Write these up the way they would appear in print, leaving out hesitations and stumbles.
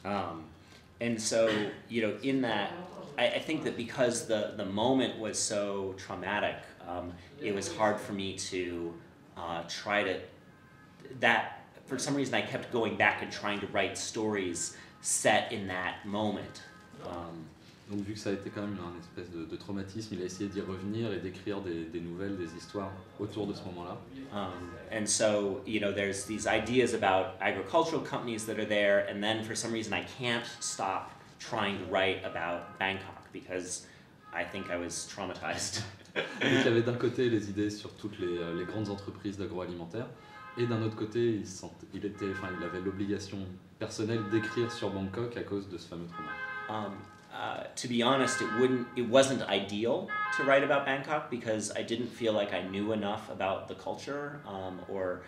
Um, and so, in that, I think that because the moment was so traumatic, it was hard for me to try to, for some reason I kept going back and trying to write stories set in that moment. Donc vu que ça a été quand même un espèce de traumatisme, il a essayé d'y revenir et d'écrire des nouvelles, des histoires autour de ce moment-là. And so, there's these ideas about agricultural companies that are there, and then for some reason I can't stop trying to write about Bangkok because I think I was traumatized. Donc il y avait d'un côté les idées sur toutes les grandes entreprises d'agroalimentaire, et d'un autre côté il avait l'obligation personnelle d'écrire sur Bangkok à cause de ce fameux trauma. To be honest, it wasn't ideal to write about Bangkok because I didn't feel like I knew enough about the culture or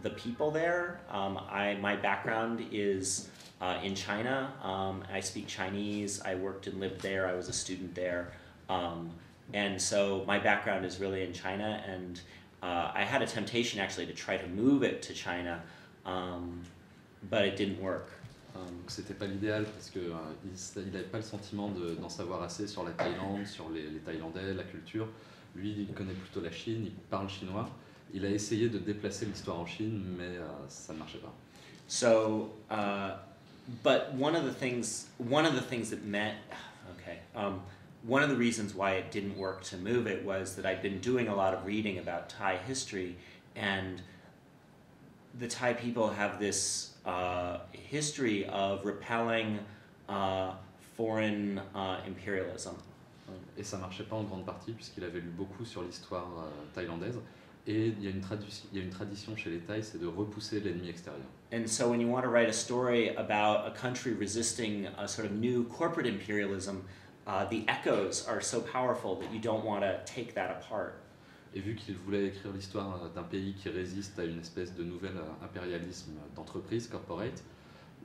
the people there. My background is in China. I speak Chinese. I worked and lived there. I was a student there. And so my background is really in China, and I had a temptation actually to try to move it to China, but it didn't work. Donc c'était pas l'idéal parce que il n'avait pas le sentiment d'en savoir assez sur la Thaïlande, sur les Thaïlandais, la culture. Lui, il connaît plutôt la Chine, il parle chinois. Il a essayé de déplacer l'histoire en Chine, mais ça ne marchait pas. So, but one of the things that meant, one of the reasons why it didn't work to move it was that I'd been doing a lot of reading about Thai history, and the Thai people have this history of repelling foreign imperialism. Et ça marchait pas en grande partie puisqu'il avait lu beaucoup sur l'histoire thaïlandaise, et il y a une tradition chez les Thaïs, c'est de repousser l'ennemi extérieur. And so when you want to write a story about a country resisting a sort of new corporate imperialism, the echoes are so powerful that you don't want to take that apart. Et vu qu'il voulait écrire l'histoire d'un pays qui résiste à une espèce de nouvel impérialisme d'entreprise, corporate,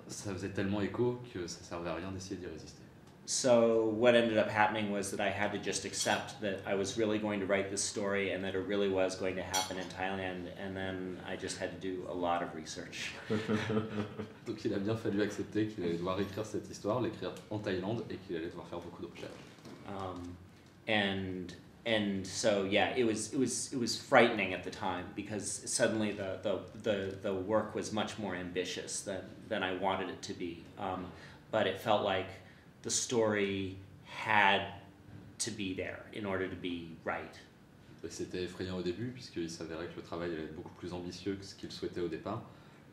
ça faisait tellement écho que ça servait à rien d'essayer d'y résister. So what ended up happening was that I had to just accept that I was really going to write this story and that it really was going to happen in Thailand, and then I just had to do a lot of research. Donc il a bien fallu accepter qu'il allait devoir écrire cette histoire, l'écrire en Thaïlande, et qu'il allait devoir faire beaucoup de recherches. And so it was frightening at the time because suddenly the work was much more ambitious than I wanted it to be, but it felt like the story had to be there in order to be right. C'était effrayant au début puisqu'il s'avérait que le travail allait être beaucoup plus ambitieux que ce qu'il souhaitait au départ,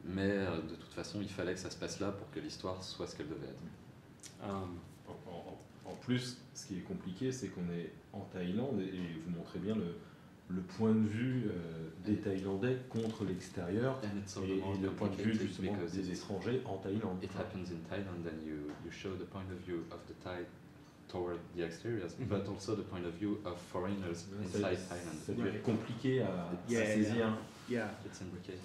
mais de toute façon il fallait que ça se passe là pour que l'histoire soit ce qu'elle devait être. En plus, ce qui est compliqué, c'est qu'on est en Thaïlande et vous montrez bien le point de vue des Thaïlandais contre l'extérieur et le point de vue justement des étrangers en Thaïlande. It happens in Thailand and you show the point of view of the Thai toward the exteriors, but also the point of view of foreigners inside Thailand. Ça doit être compliqué à saisir. Yeah. It's intricate.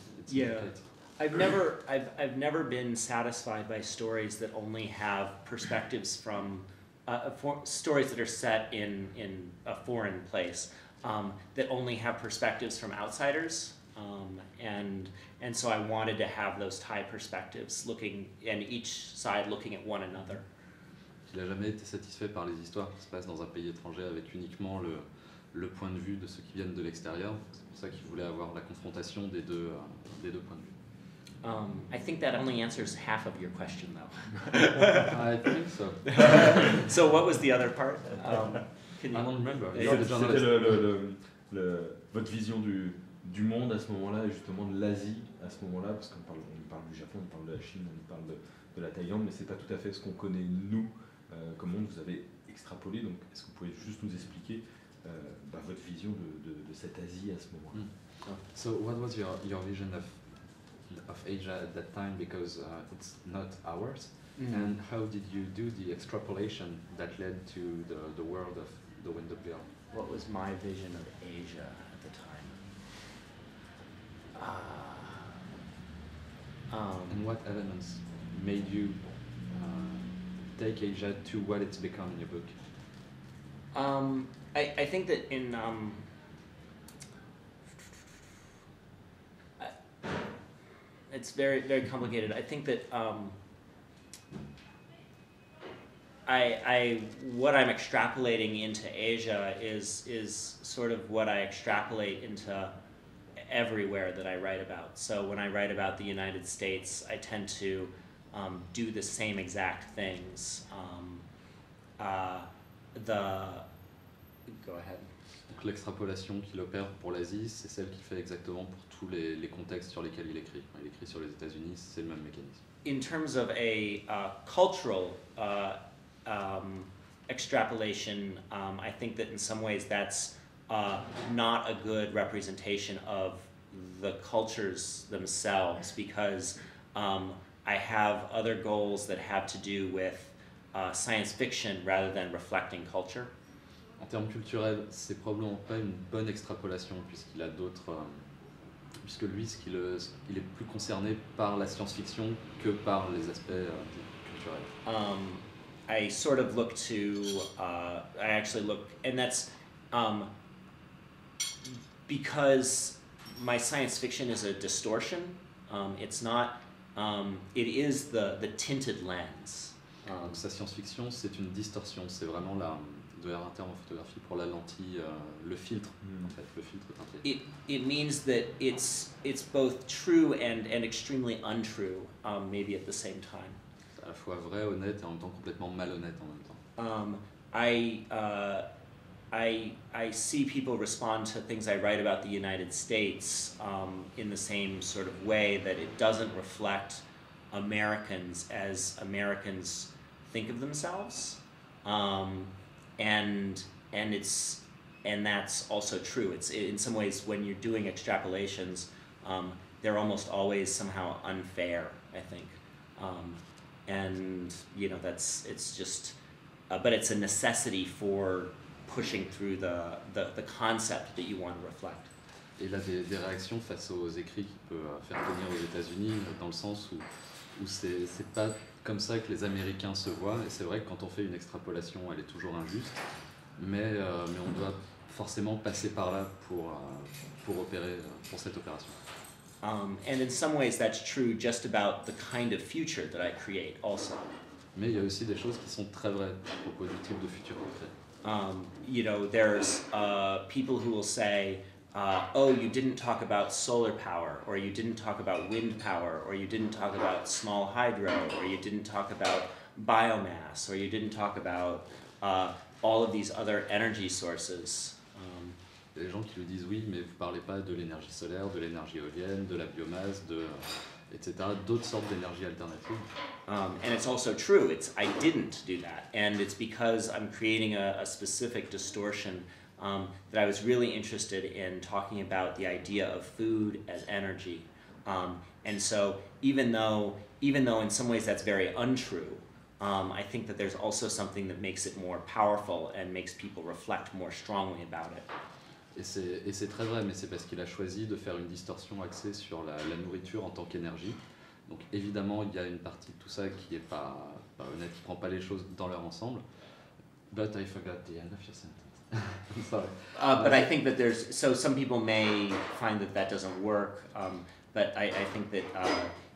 I've never been satisfied by stories that only have perspectives from stories that are set in a foreign place, that only have perspectives from outsiders, and so I wanted to have those Thai perspectives and each side looking at one another. Il n'a jamais été satisfait par les histoires qui se passent dans un pays étranger avec uniquement le point de vue de ceux qui viennent de l'extérieur. C'est pour ça qu'il voulait avoir la confrontation des deux points de vue. I think that only answers half of your question, though. I think so. So what was the other part? I don't remember. C'était votre vision du monde à ce moment-là et justement de l'Asie à ce moment-là, parce qu'on parle du Japon, on parle de la Chine, on parle de la Thaïlande, mais c'est pas tout à fait ce qu'on connaît nous comme monde. Vous avez extrapolé, donc est-ce que vous pouvez juste nous expliquer votre vision de cette Asie à ce moment-là? So what was your vision of Asia at that time, because it's not ours, and how did you do the extrapolation that led to the world of the Wind of Wheel? What was my vision of Asia at the time? And what elements made you take Asia to what it's become in your book? I think that in it's very, very complicated. I think that what I'm extrapolating into Asia is sort of what I extrapolate into everywhere that I write about. So when I write about the United States, I tend to do the same exact things. Go ahead. Donc l'extrapolation qu'il opère pour l'Asie, c'est celle qu'il fait exactement pour tous les contextes sur lesquels il écrit. Quand il écrit sur les États-Unis, c'est le même mécanisme. In terms of a cultural extrapolation, I think that in some ways that's not a good representation of the cultures themselves, because I have other goals that have to do with science fiction rather than reflecting culture. En termes culturels, c'est probablement pas une bonne extrapolation puisqu'il a d'autres, puisque lui, il est plus concerné par la science-fiction que par les aspects culturels. I sort of look to, I actually look, and that's because my science fiction is a distortion. It's not, it is the tinted lens. Donc sa science-fiction, c'est une distorsion, c'est vraiment de un terme en photographie pour la lentille, le filtre, en fait, le filtre teinté. It means that it's both true and extremely untrue, maybe at the same time. C'est à la fois vrai, honnête et en même temps complètement malhonnête en même temps. I see people respond to things I write about the United States in the same sort of way, that it doesn't reflect Americans as Americans think of themselves, and that's also true. It's in some ways, when you're doing extrapolations, they're almost always somehow unfair, I think, and you know it's just, but it's a necessity for pushing through the concept that you want to reflect. Et il a des réactions face aux écrits qu'il peut faire tenir aux États-Unis, dans le sens où c'est pas comme ça que les Américains se voient, et c'est vrai que quand on fait une extrapolation, elle est toujours injuste, mais on doit forcément passer par là pour opérer, pour cette opération. And in some ways that's true just about the kind of future that I create also. Mais il y a aussi des choses qui sont très vraies à propos du type de futur qu'on crée. You know, there's people who will say, oh, you didn't talk about solar power, or you didn't talk about wind power, or you didn't talk about small hydro, or you didn't talk about biomass, or you didn't talk about all of these other energy sources. Il y a des gens qui lui disent oui, mais vous ne parlez pas de l'énergie solaire, de l'énergie éolienne, de la biomasse, etc., d'autres sortes d'énergie alternatives. And it's also true, I didn't do that, and it's because I'm creating a specific distortion that I was really interested in talking about the idea of food as energy. And so even though in some ways that's very untrue, I think that there's also something that makes it more powerful and makes people reflect more strongly about it. Et c'est très vrai, mais c'est parce qu'il a choisi de faire une distorsion axée sur la nourriture en tant qu'énergie. Donc évidemment, il y a une partie de tout ça qui n'est pas honnête, qui ne prend pas les choses dans leur ensemble. But I forgot the end of your sentence. I'm sorry. But I think that so some people may find that doesn't work, but I think that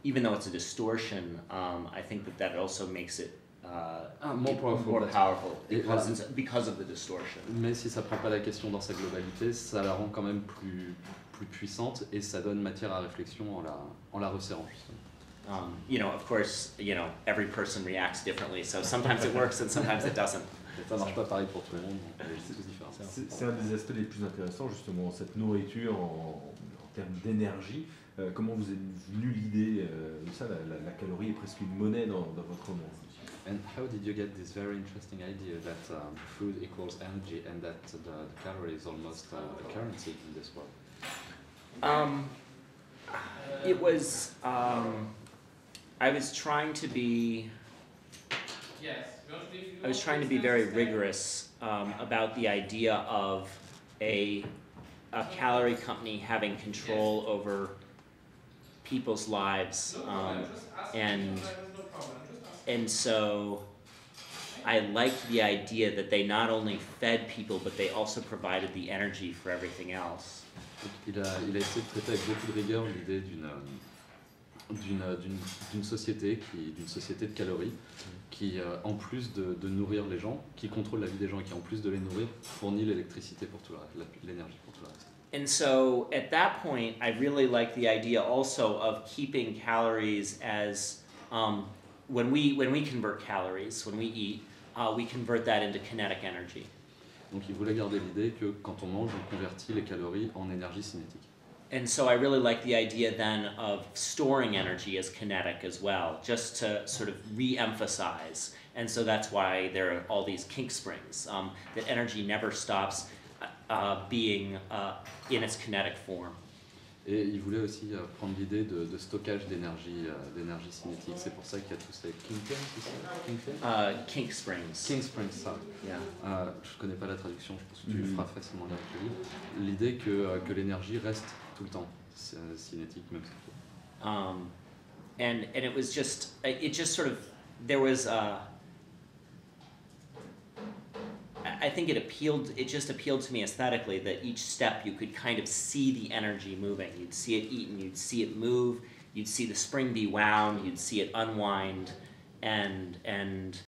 even though it's a distortion, I think that also makes it more powerful because of the distortion. Mais si ça ne prend pas la question dans sa globalité, ça la rend quand même plus puissante, et ça donne matière à réflexion en la resserrant justement. You know, of course, you know, every person reacts differently, so sometimes it works and sometimes it doesn't. Ça marche pas pareil pour tout le monde, c'est tous différent. C'est un des aspects les plus intéressants, justement, cette nourriture en termes d'énergie. Comment vous est venue l'idée de ça, la calorie est presque une monnaie dans votre roman? And how did you get this very interesting idea that food equals energy and that the calorie is almost a currency in this world? It was, I was trying to be very rigorous about the idea of a calorie company having control over people's lives, and so I liked the idea that they not only fed people, but they also provided the energy for everything else. Il a essayé de traiter avec beaucoup de rigueur l'idée d'une société de calories qui, en plus de nourrir les gens, qui contrôle la vie des gens et qui, en plus de les nourrir, fournit l'électricité pour tout l'énergie pour tout le reste. And so at that point, I really like the idea also of keeping calories as when we convert calories, when we eat, we convert that into kinetic energy. Donc il voulait garder l'idée que quand on mange, on convertit les calories en énergie cinétique. And so I really like the idea then of storing energy as kinetic as well, just to sort of re-emphasize. And so that's why there are all these kink springs, that energy never stops being in its kinetic form. Et il voulait aussi prendre l'idée de stockage d'énergie cinétique. C'est pour ça qu'il y a tous ces Kink springs. Kink springs, ça. Yeah. Je connais pas la traduction, je pense que tu le feras facilement avec le livre. L'idée que l'énergie reste tout le temps cinétique, même si And it was just, it just sort of, there was I think it just appealed to me aesthetically that each step you could kind of see the energy moving. You'd see it eaten, you'd see it move, you'd see the spring be wound, you'd see it unwind, and